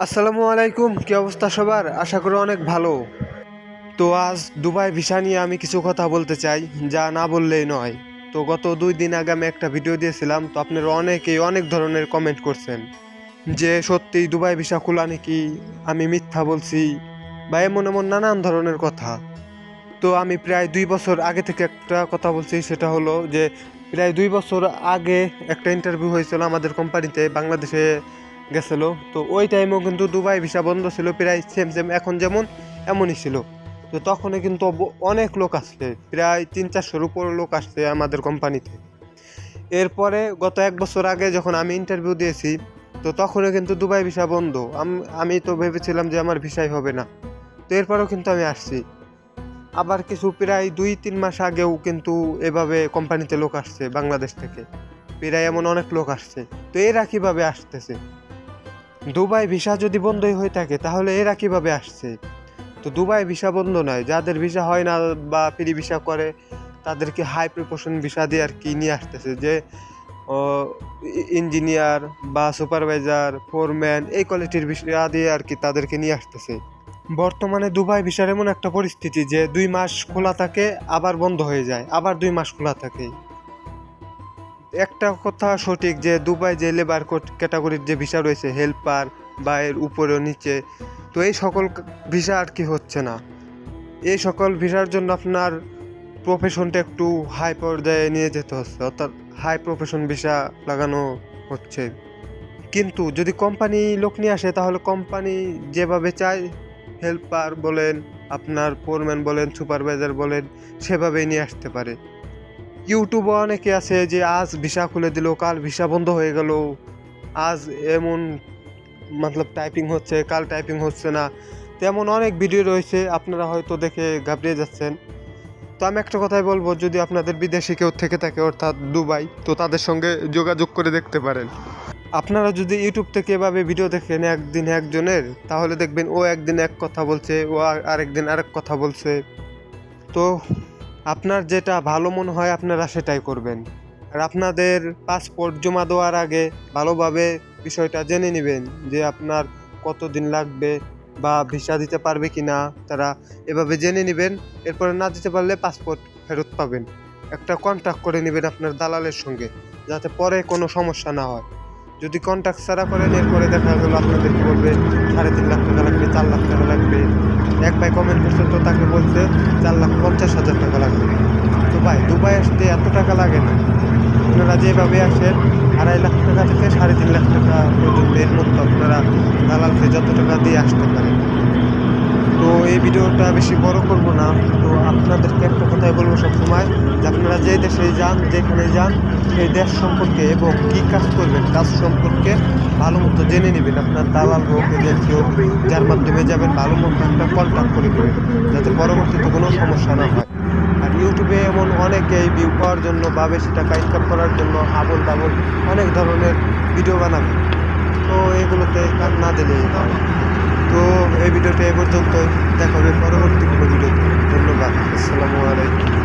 আসসালামু আলাইকুম, কি অবস্থা সবার? আশা করি অনেক ভালো। তো আজ দুবাই ভিসা নিয়ে আমি কিছু কথা বলতে চাই, যা না বললেই নয়। তো গত 2 দিন আগে আমি একটা ভিডিও দিয়েছিলাম, তো আপনারা অনেকেই অনেক ধরনের কমেন্ট করছেন যে সত্যি দুবাই ভিসা খোলা নাকি, আমি মিথ্যা বলছি বা এমন এমন নানান ধরনের কথা। তো আমি প্রায় 2 বছর আগে থেকে একটা কথা বলছি, সেটা হলো যে প্রায় 2 বছর আগে একটা ইন্টারভিউ হয়েছিল আমাদের কোম্পানিতে, বাংলাদেশে গেছিল। তো ওই টাইমেও কিন্তু দুবাই ভিসা বন্ধ ছিল, প্রায় সেম সেম এখন যেমন এমনই ছিল। তো তখনই কিন্তু অনেক লোক আসছে, প্রায় 300-400-র উপর লোক আসছে আমাদের কোম্পানিতে। এরপরে গত 1 বছর আগে যখন আমি ইন্টারভিউ দিয়েছি, তো তখনও কিন্তু দুবাই ভিসা বন্ধ। আমি তো ভেবেছিলাম যে আমার ভিসাই হবে না, তো এরপরেও কিন্তু আমি আসছি। আবার কিছু প্রায় 2-3 মাস আগেও কিন্তু এভাবে কোম্পানিতে লোক আসছে বাংলাদেশ থেকে, প্রায় এমন অনেক লোক আসছে। তো এরা কিভাবে আসতেছে? দুবাই ভিসা যদি বন্ধই হয়ে থাকে তাহলে এরা কিভাবে আসছে? তো দুবাই ভিসা বন্ধ নয়, যাদের ভিসা হয় না বা ফ্রি ভিসা করে তাদেরকে হাই প্রিপারেশন ভিসা দিয়ে আর কি নিয়ে আসতেছে, যে ইঞ্জিনিয়ার বা সুপারভাইজার, ফোরম্যান, এই কোয়ালিটির ভিসা দিয়ে আর কি তাদেরকে নিয়ে আসতেছে। বর্তমানে দুবাই ভিসার এমন একটা পরিস্থিতি যে 2 মাস খোলা থাকে, আবার বন্ধ হয়ে যায়, আবার 2 মাস খোলা থাকে। একটা কথা সঠিক যে দুবাই যে লেবার ক্যাটাগরির যে ভিসা রয়েছে, হেল্পার বা এর উপরে ও নিচে, তো এই সকল ভিসা আর কি হচ্ছে না। এই সকল ভিসার জন্য আপনার প্রফেশনটা একটু হাই পর্যায়ে নিয়ে যেতে হচ্ছে, অর্থাৎ হাই প্রফেশন ভিসা লাগানো হচ্ছে। কিন্তু যদি কোম্পানি লোক নিয়ে আসে তাহলে কোম্পানি যেভাবে চায়, হেল্পার বলেন, আপনার ফোরম্যান বলেন, সুপারভাইজার বলেন, সেভাবেই নিয়ে আসতে পারে। ইউটিউবে অনেকে আছে যে আজ ভিসা খুলে দিল, কাল ভিসা বন্ধ হয়ে গেল, আজ এমন মতলব টাইপিং হচ্ছে, কাল টাইপিং হচ্ছে না, তেমন অনেক ভিডিও রয়েছে, আপনারা হয়তো দেখে ঘাবড়িয়ে যাচ্ছেন। তো আমি একটা কথাই বলবো, যদি আপনাদের বিদেশে কেউ থেকে থাকে অর্থাৎ দুবাই, তো তাদের সঙ্গে যোগাযোগ করে দেখতে পারেন। আপনারা যদি ইউটিউব থেকে এভাবে ভিডিও দেখেন একদিন একজনের, তাহলে দেখবেন ও একদিন এক কথা বলছে, ও আরেকদিন আরেক কথা বলছে। তো আপনার যেটা ভালো মনে হয় আপনারা সেটাই করবেন। আর আপনাদের পাসপোর্ট জমা দেওয়ার আগে ভালোভাবে বিষয়টা জেনে নেবেন যে আপনার কতদিন লাগবে বা ভিসা দিতে পারবে কি না তারা, এভাবে জেনে নেবেন। এরপরে না দিতে পারলে পাসপোর্ট ফেরত পাবেন। একটা কন্ট্যাক্ট করে নেবেন আপনার দালালের সঙ্গে, যাতে পরে কোনো সমস্যা না হয়। যদি কন্ট্যাক্ট ছাড়া করেন, এরপরে দেখা গেলো আপনাদেরকে বলবে 3.5 লাখ টাকা লাগবে, 4 লাখ টাকা লাগবে। এক ভাই কমেন্ট করছে, তো তাকে বলছে 4,50,000 টাকা লাগবে। তো ভাই, দুবাই আসতে এত টাকা লাগে না। আপনারা যেভাবে আসেন 2.5 লাখ টাকা থেকে 3.5 লাখ টাকা পর্যন্ত, এর মধ্যে আপনারা দালালকে যত টাকা দিয়ে আসতে পারেন। তো এই ভিডিওটা বেশি বড় করব না। তো আপনাদেরকে একটা কথাই বলবো সবসময়, যে আপনারা যে দেশে যান, যেখানে যান, সেই দেশ সম্পর্কে এবং কী কাজ করবেন, কাজ সম্পর্কে ভালো মতো জেনে নেবেন। আপনার দালাল হোক, এজেন্সি হোক, যার মাধ্যমে যাবেন, ভালো মতো একটা কন্ট্যাক্ট করে নেবেন, যাতে পরবর্তীতে কোনো সমস্যা না হয়। আর ইউটিউবে এমন অনেকেই ভিউ পাওয়ার জন্য বা বেশি টাকা ইনকাম করার জন্য আবোল তাবোল অনেক ধরনের ভিডিও বানাবে, তো এগুলোতে কান না দিলেই হয়। তো এই ভিডিওটা এ পর্যন্তই, দেখা হবে পরবর্তী কোনো ভিডিওতে। ধন্যবাদ, আসসালামু আলাইকুম।